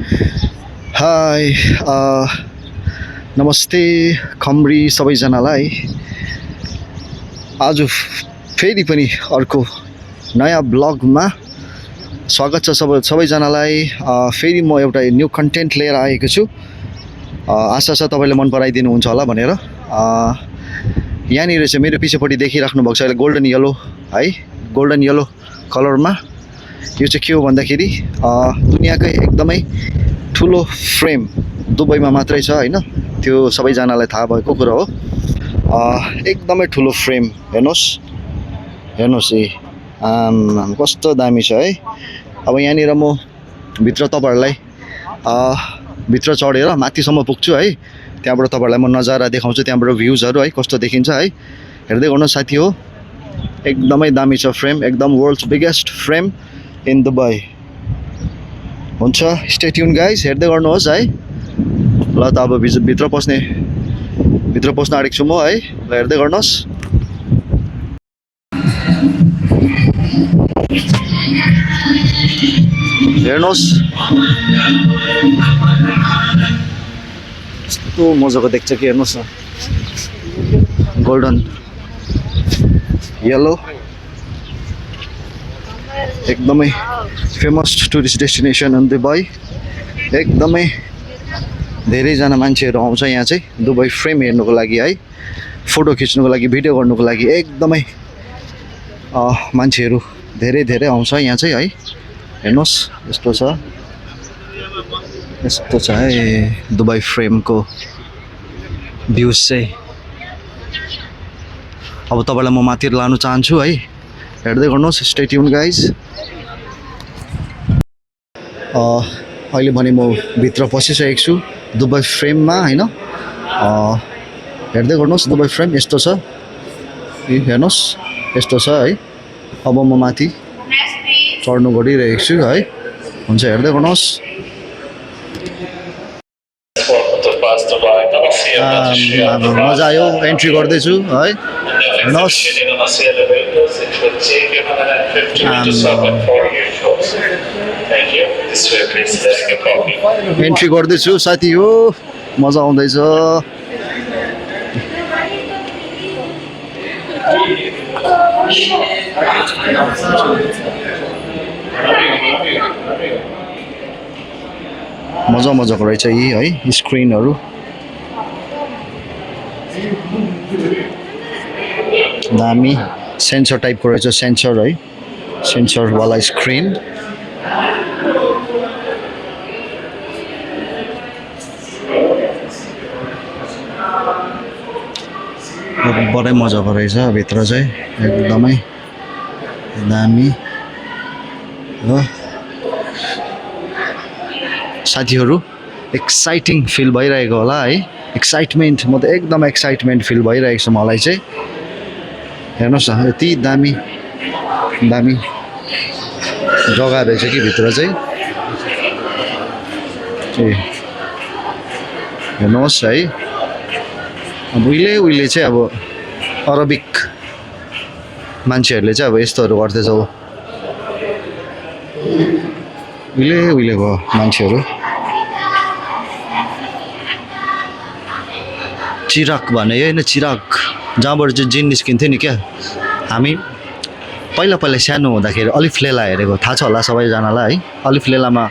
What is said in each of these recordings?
High नमस्ते खम्री सबैजनालाई। आज फेरि पनि अर्को नयाँ ब्लगमा स्वागत छ सबैजनालाई। फेरि म एउटा न्यू कन्टेन्ट लिएर आएको छु। आशा छ तपाईँले मन पराइदिनुहुन्छ होला भनेर। यहाँनिर चाहिँ मेरो पछिपट्टि देखिराख्नु भएको छ अहिले गोल्डन येलो है, गोल्डन येलो कलरमा। यो चाहिँ के हो भन्दाखेरि दुनियाँकै एकदमै ठुलो फ्रेम दुबईमा मात्रै छ हैन, त्यो सबैजनालाई थाहा भएको कुरा हो। एकदमै ठुलो फ्रेम हेर्नुहोस् है, कस्तो दामी छ है। अब यहाँनिर म भित्र तपाईँहरूलाई भित्र चढेर माथिसम्म पुग्छु है, त्यहाँबाट तपाईँहरूलाई म नजारा देखाउँछु, त्यहाँबाट भ्युजहरू है कस्तो देखिन्छ है। हेर्दै गर्नु साथी हो, एकदमै दामी छ फ्रेम, एकदम world's biggest frame in Dubai. हुन्छ, स्टे ट्युन गाइज, हेर्दै गर्नुहोस् है। ल त अब भित्र पस्न आँटेको छु म है, ल हेर्दै गर्नुहोस्। हेर्नुहोस् कस्तो मजाको देख्छ कि, हेर्नुहोस् न, गोल्डन येलो, एकदमै famous tourist destination in Dubai. एकदमै धेरैजना मान्छेहरू आउँछ यहाँ चाहिँ दुबई फ्रेम हेर्नुको लागि है, फोटो खिच्नुको लागि, भिडियो गर्नुको लागि। एकदमै मान्छेहरू धेरै आउँछ यहाँ चाहिँ है। हेर्नुहोस् यस्तो छ है दुबई फ्रेमको भ्युज चाहिँ। अब तपाईँलाई म माथि लानु चाहन्छु है, हेर्दै गर्नुहोस्, स्टे ट्युन गाइज। अहिले भने म भित्र पसिसकेको छु दुबई फ्रेममा हैन। हेर्दै गर्नुहोस्, दुबई फ्रेम यस्तो छ, हेर्नुहोस् यस्तो छ है। अब म माथि चढ्नु गइरहेको छु है। हुन्छ, हेर्दै गर्नुहोस्। मजा आयो, एन्ट्री गर्दैछु है, हेर्नुहोस्। एन्ट्री गर्दैछु साथी हो, मजा आउँदैछ। मजाको रहेछ यी है स्क्रिनहरू, दामी सेन्सर टाइपको रहेछ, सेन्सर है, सेन्सरवाला स्क्रिन। बडै मजाको रहेछ भित्र चाहिँ, एकदमै दामी हो। साथीहरू एक्साइटिङ फिल भइरहेको होला है, एक्साइटमेन्ट, म त एकदम एक्साइटमेन्ट फिल भइरहेको छ मलाई चाहिँ। हेर्नुहोस् न, यति दामी जग्गा रहेछ कि भित्र चाहिँ। हेर्नुहोस् है, अब उहिले चाहिँ अब अरबिक मान्छेहरूले चाहिँ अब यस्तोहरू गर्दैछ। उहिलेको मान्छेहरू चिराग भने होइन, चिराग जहाँबाट चाहिँ जिन निस्किन्थ्यो नि क्या। हामी पहिला सानो हुँदाखेरि अलिफ लेला हेरेको थाहा छ होला सबैजनालाई है। अलिफ लेलामा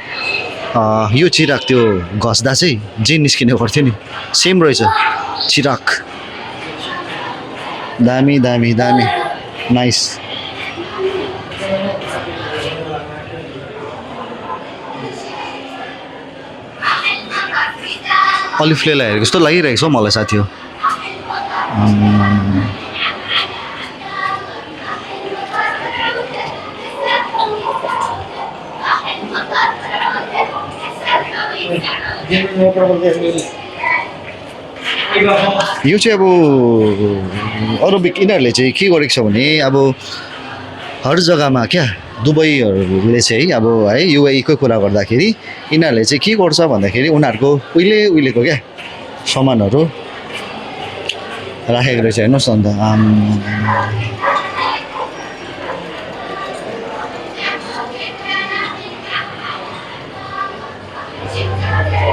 यो चिराग त्यो घस्दा चाहिँ जिन निस्किने गर्थ्यो नि, सेम रहेछ चिराग। दामी नाइस। अलिफ लेला हेरेको जस्तो लागिरहेको छ मलाई साथी हो। यो चाहिँ अब अरबिक यिनीहरूले चाहिँ के गरेको छ भने, अब हर जग्गामा क्या दुबईहरूले चाहिँ अब है युएईको कुरा गर्दाखेरि यिनीहरूले चाहिँ के गर्छ भन्दाखेरि उनीहरूको उहिलेको क्या सामानहरू राखेको रहेछ। हेर्नुहोस् न त,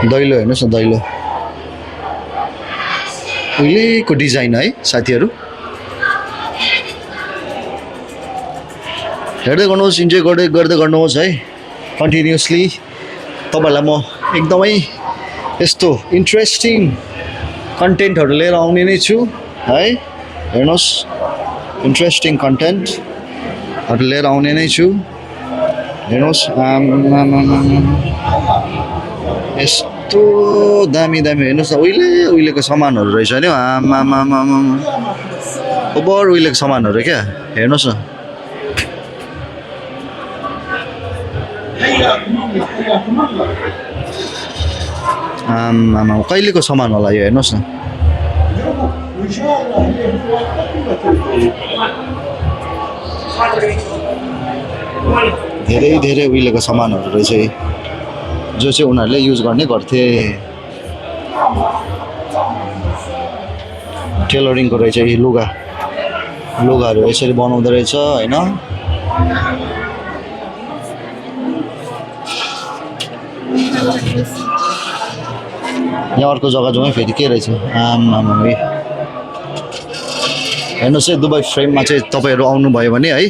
दैलो हेर्नुहोस् न दैलो उहिलेको डिजाइन है साथीहरू हेर्दै गर्नुहोस् इन्जोय गर्दै गर्नुहोस् है कन्टिन्युसली तपाईँहरूलाई म एकदमै यस्तो इन्ट्रेस्टिङ कन्टेन्टहरू लिएर आउने नै छु है हेर्नुहोस् इन्ट्रेस्टिङ कन्टेन्टहरू लिएर आउने नै छु हेर्नुहोस् यस्तो दामी दामी हेर्नुहोस् न उहिलेको सामानहरू रहेछ नि आमामामा ओभर उहिलेको सामानहरू क्या हेर्नुहोस् न आमामा कहिलेको सामान होला यो हेर्नुहोस् न धेरै धेरै उहिलेको सामानहरू रहेछ जो चाहिँ उनीहरूले युज गर्ने गर्थे टेलरिङको रहेछ यी लुगाहरू यसरी बनाउँदो रहेछ होइन यहाँ अर्को जग्गा जाउँ फेरि के रहेछ आमामा हेर्नुहोस् है दुबई फ्रेममा चाहिँ तपाईँहरू आउनुभयो भने है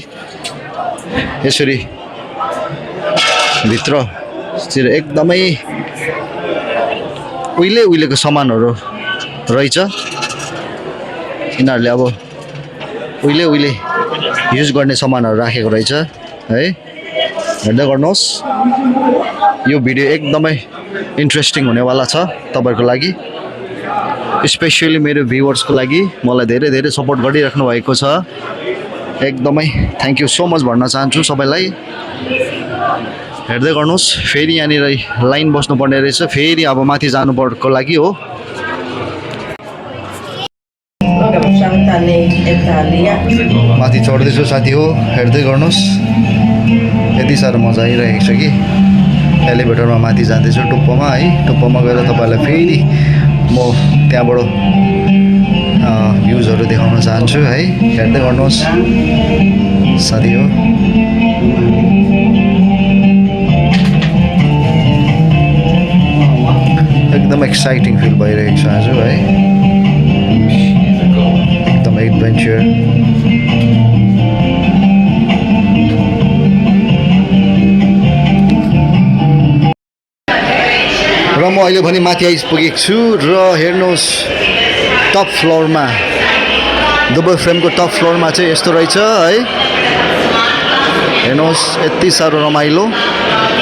यसरी भित्रतिर एकदमै उहिलेको सामानहरू रहेछ यिनीहरूले अब उहिले युज गर्ने सामानहरू राखेको रहेछ है हेर्दै गर्नुहोस् यो भिडियो एकदमै इन्ट्रेस्टिङ हुनेवाला छ तपाईँहरूको लागि स्पेसियली मेरो भ्युवर्सको लागि मलाई धेरै धेरै सपोर्ट गरिराख्नु भएको छ एकदमै थ्याङ्क यू सो मच भन्न चाहन्छु सबैलाई हेर्दै गर्नुहोस् फेरि यहाँनिर लाइन बस्नुपर्ने रहेछ फेरि अब माथि जानुपर्को लागि हो माथि चढ्दैछु साथी हो हेर्दै गर्नुहोस् यति साह्रो मजा आइरहेको छ कि एलिभेटरमा माथि जाँदैछु टुप्पोमा है टुप्पोमा गएर तपाईँहरूलाई फेरि म त्यहाँबाट भ्युजहरू देखाउन चाहन्छु है हेर्दै गर्नुहोस् साथी हो एकदम एक्साइटिङ फिल भइरहेको छ आज है एकदम एडभेन्चर र म अहिले भने माथि आइपुगेको छु र हेर्नुहोस् टप फ्लोरमा दुबई फ्रेमको टप फ्लोरमा चाहिँ यस्तो रहेछ है हेर्नुहोस् यति साह्रो रमाइलो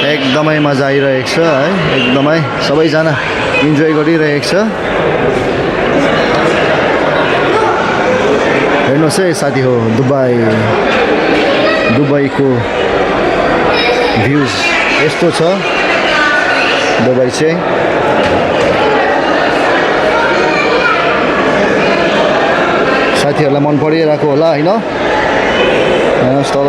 एकदमै मजा आइरहेको छ है एकदमै सबैजना इन्जोय गरिरहेको छ हेर्नुहोस् है साथी हो दुबईको भ्युज यस्तो छ दुबई चाहिँ साथीहरूलाई मन परिरहेको होला होइन हेर्नुहोस् तल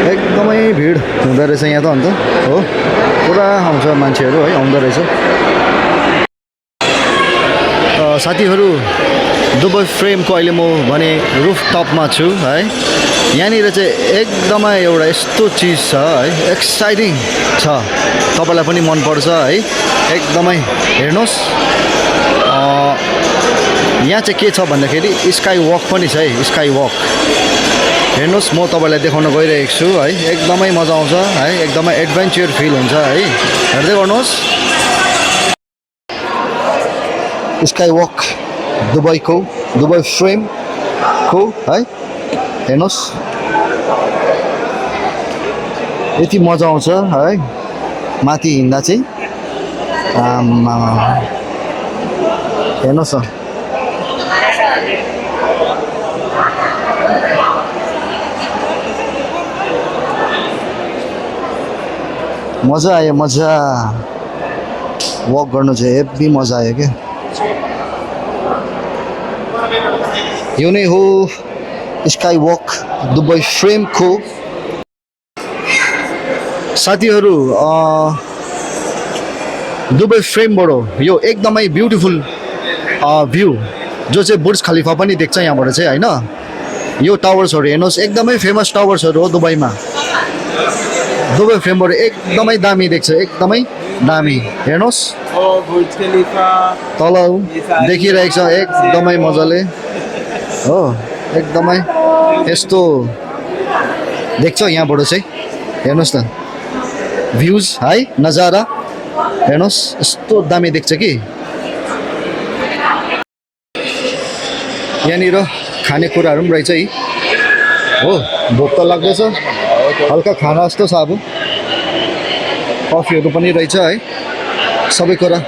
एकदमै भिड हुँदो रहेछ यहाँ त अन्त हो पुरा आउँछ मान्छेहरू है आउँदो रहेछ साथीहरू दुबई फ्रेमको अहिले म भने रुफ टपमा छु है यहाँनिर चाहिँ एकदमै एउटा यस्तो चिज छ है एक्साइटिङ छ तपाईँलाई पनि मनपर्छ है एकदमै हेर्नुहोस् यहाँ चाहिँ के छ भन्दाखेरि स्काई वक पनि छ है स्काई वक हेर्नुहोस् म तपाईँलाई देखाउन गइरहेको छु है एकदमै मजा आउँछ है एकदमै एडभेन्चर फिल हुन्छ है हेर्दै गर्नुहोस् स्काई वक दुबई फ्रेमको है हेर्नुहोस् यति मजा आउँछ है माथि हिँड्दा चाहिँ हेर्नुहोस् न मजा आयो मजा वक गर्नु चाहिँ हेभी मजा आयो क्या यो नै हो स्काई वक दुबई फ्रेमको साथीहरू दुबई फ्रेमबाट यो एकदमै ब्युटिफुल भ्यू जो चाहिँ बुर्ज खलिफा पनि देख्छ यहाँबाट चाहिँ होइन यो टावर्सहरू हेर्नुहोस् एकदमै फेमस टावर्सहरू हो दुबईमा दुबई फ्रेमबाट एकदमै दामी देख्छ एकदमै दामी हेर्नुहोस् बुर्ज खलिफा तल देखिरहेको छ एकदमै मजाले हो एकदमै यस्तो देख्छ यहाँबाट चाहिँ हेर्नुहोस् न भ्युज है नजारा हेर्नुहोस् यस्तो दामी देख्छ कि यहाँनिर खानेकुराहरू पनि रहेछ है हो भोक त लाग्दैछ हल्का खाना जस्तो छ अब कफीहरू पनि रहेछ है सबै कुरा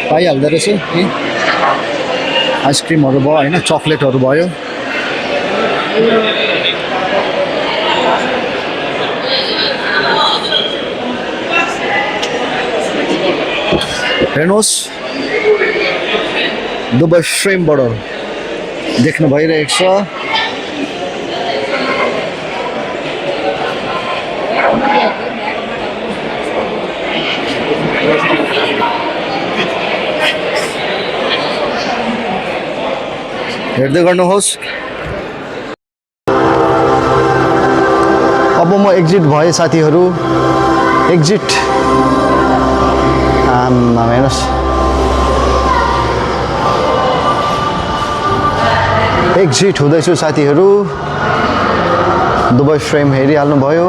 पाइहाल्दो रहेछ है आइसक्रिमहरू भयो होइन चक्लेटहरू भयो हेर्नुहोस् दुबई फ्रेमबाट देख्नु भइरहेको छ हेर्दै गर्नुहोस् अब म एक्जिट भएँ साथीहरू एक्जिट हेर्नुहोस् एक्जिट हुँदैछु साथीहरू दुबई फ्रेम हेरिहाल्नुभयो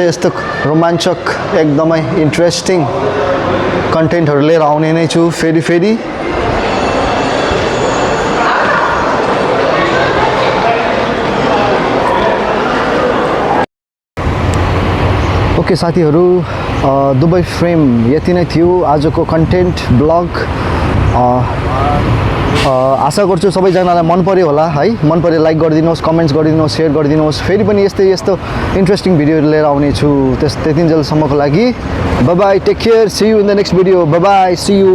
यस्तो रोमाञ्चक एकदमै इन्ट्रेस्टिङ कन्टेन्टहरू लिएर आउने नै छु फेरि ओके साथीहरू दुबई फ्रेम यति नै थियो आजको कन्टेन्ट ब्लग आशा गर्छु सबैजनालाई मन पर्यो होला है मन पर्यो लाइक गरिदिनुहोस् कमेन्ट्स गरिदिनुहोस् सेयर गरिदिनुहोस् फेरि पनि यस्तो इन्ट्रेस्टिङ भिडियोहरू लिएर आउने छु त्यतिन्जेलसम्मको लागि bye bye take care see you in the next video bye bye see you